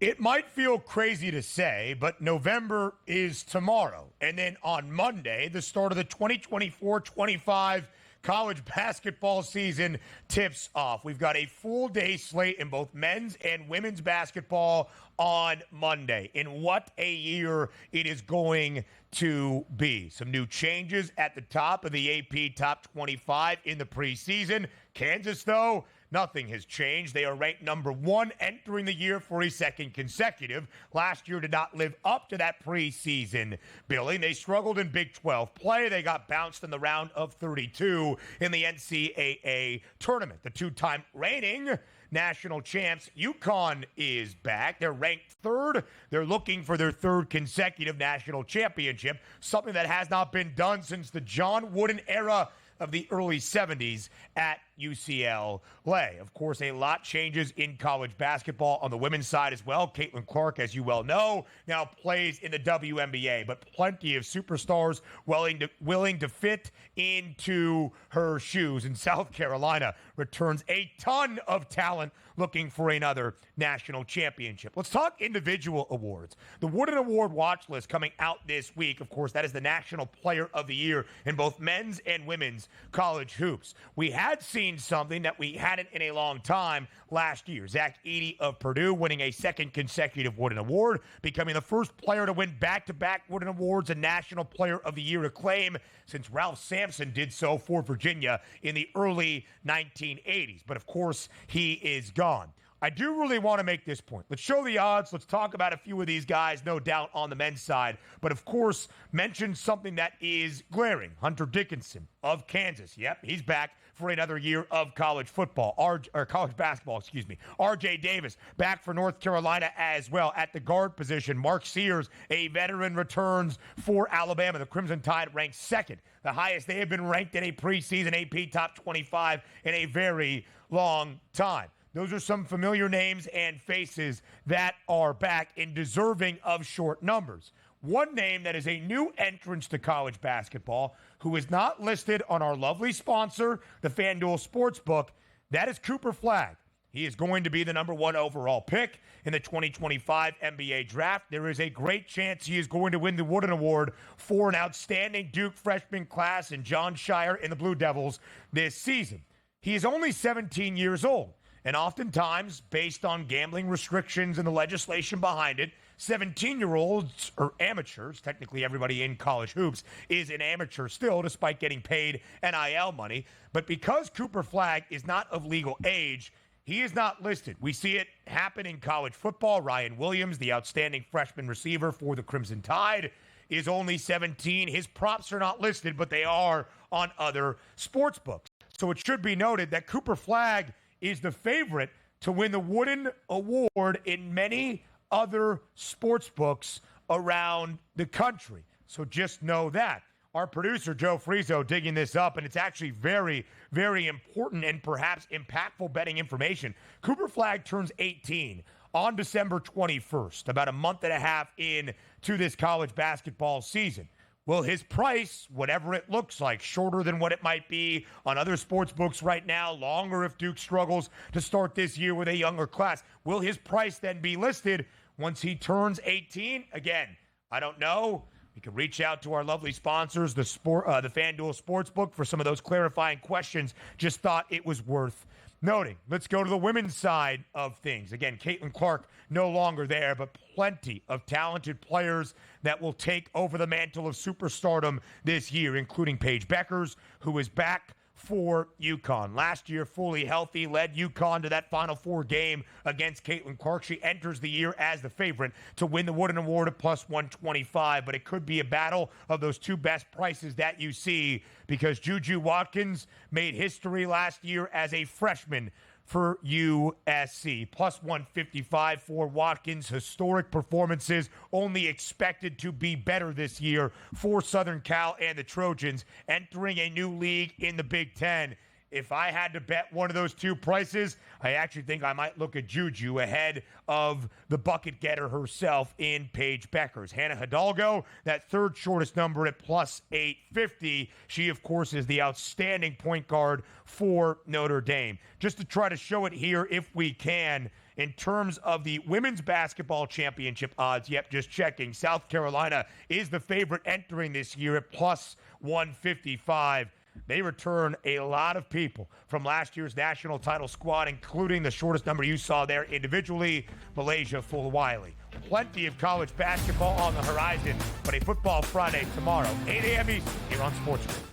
It might feel crazy to say, but November is tomorrow. And then on Monday, the start of the 2024-25 college basketball season tips off. We've got a full day slate in both men's and women's basketball on Monday. And what a year it is going to be. Some new changes at the top of the AP Top 25 in the preseason. Kansas, though, nothing has changed. They are ranked number 1 entering the year for a second consecutive. Last year did not live up to that preseason billing. They struggled in Big 12 play. They got bounced in the round of 32 in the NCAAA tournament. The two-time reigning national champs, UConn, is back. They're ranked 3rd. They're looking for their 3rd consecutive national championship, something that has not been done since the John Wooden era of the early 70s at UCLA. Of course, a lot changes in college basketball on the women's side as well. Caitlin Clark, as you well know, now plays in the WNBA, but plenty of superstars willing to fit into her shoes. And South Carolina returns a ton of talent looking for another national championship. Let's talk individual awards. The Wooden Award watch list coming out this week. Of course, that is the National Player of the Year in both men's and women's college hoops. We had seen something that we hadn't in a long time last year. Zach Edey of Purdue winning a 2nd consecutive Wooden Award, becoming the first player to win back-to-back Wooden Awards and National Player of the Year acclaim since Ralph Sampson did so for Virginia in the early 1980s. But of course, he is gone. I do really want to make this point. Let's show the odds. Let's talk about a few of these guys, no doubt, on the men's side. But, of course, mention something that is glaring. Hunter Dickinson of Kansas. Yep, he's back for another year of college football, or college basketball, excuse me. R.J. Davis back for North Carolina as well at the guard position. Mark Sears, a veteran, returns for Alabama. The Crimson Tide ranked 2nd, the highest they have been ranked in a preseason AP Top 25 in a very long time. Those are some familiar names and faces that are back and deserving of short numbers. One name that is a new entrance to college basketball who is not listed on our lovely sponsor, the FanDuel Sportsbook, that is Cooper Flagg. He is going to be the number 1 overall pick in the 2025 NBA draft. There is a great chance he is going to win the Wooden Award for an outstanding Duke freshman class and John Shire in the Blue Devils this season. He is only 17 years old. And oftentimes, based on gambling restrictions and the legislation behind it, 17-year-olds, or amateurs, technically everybody in college hoops is an amateur still, despite getting paid NIL money. But because Cooper Flagg is not of legal age, he is not listed. We see it happen in college football. Ryan Williams, the outstanding freshman receiver for the Crimson Tide, is only 17. His props are not listed, but they are on other sports books. So it should be noted that Cooper Flagg is the favorite to win the Wooden Award in many other sports books around the country. So just know that. Our producer, Joe Frizo, digging this up, and it's actually very, very important and perhaps impactful betting information. Cooper Flagg turns 18 on December 21st, about a month and a half into this college basketball season. Will his price, whatever it looks like, shorter than what it might be on other sports books right now, longer if Duke struggles to start this year with a younger class, will his price then be listed once he turns 18? Again, I don't know. We can reach out to our lovely sponsors, the FanDuel Sportsbook, for some of those clarifying questions. Just thought it was worth noting. Let's go to the women's side of things. Again, Caitlin Clark no longer there, but plenty of talented players that will take over the mantle of superstardom this year, including Paige Beckers, who is back for UConn. Last year, fully healthy, led UConn to that Final Four game against Caitlin Clark. She enters the year as the favorite to win the Wooden Award at plus 125, but it could be a battle of those two best prices that you see because JuJu Watkins made history last year as a freshman for USC. Plus 155 for Watkins. Historic performances, only expected to be better this year for Southern Cal and the Trojans, entering a new league in the Big Ten. If I had to bet one of those two prices, I actually think I might look at JuJu ahead of the bucket getter herself in Paige Beckers. Hannah Hidalgo, that 3rd shortest number at plus 850. She, of course, is the outstanding point guard for Notre Dame. Just to try to show it here if we can, In terms of the women's basketball championship odds, yep, just checking. South Carolina is the favorite entering this year at plus 155. They return a lot of people from last year's national title squad, including the shortest number you saw there individually, Malaysia Fulwiley. Plenty of college basketball on the horizon, but a Football Friday tomorrow, 8 a.m. Eastern, here on SportsGrid.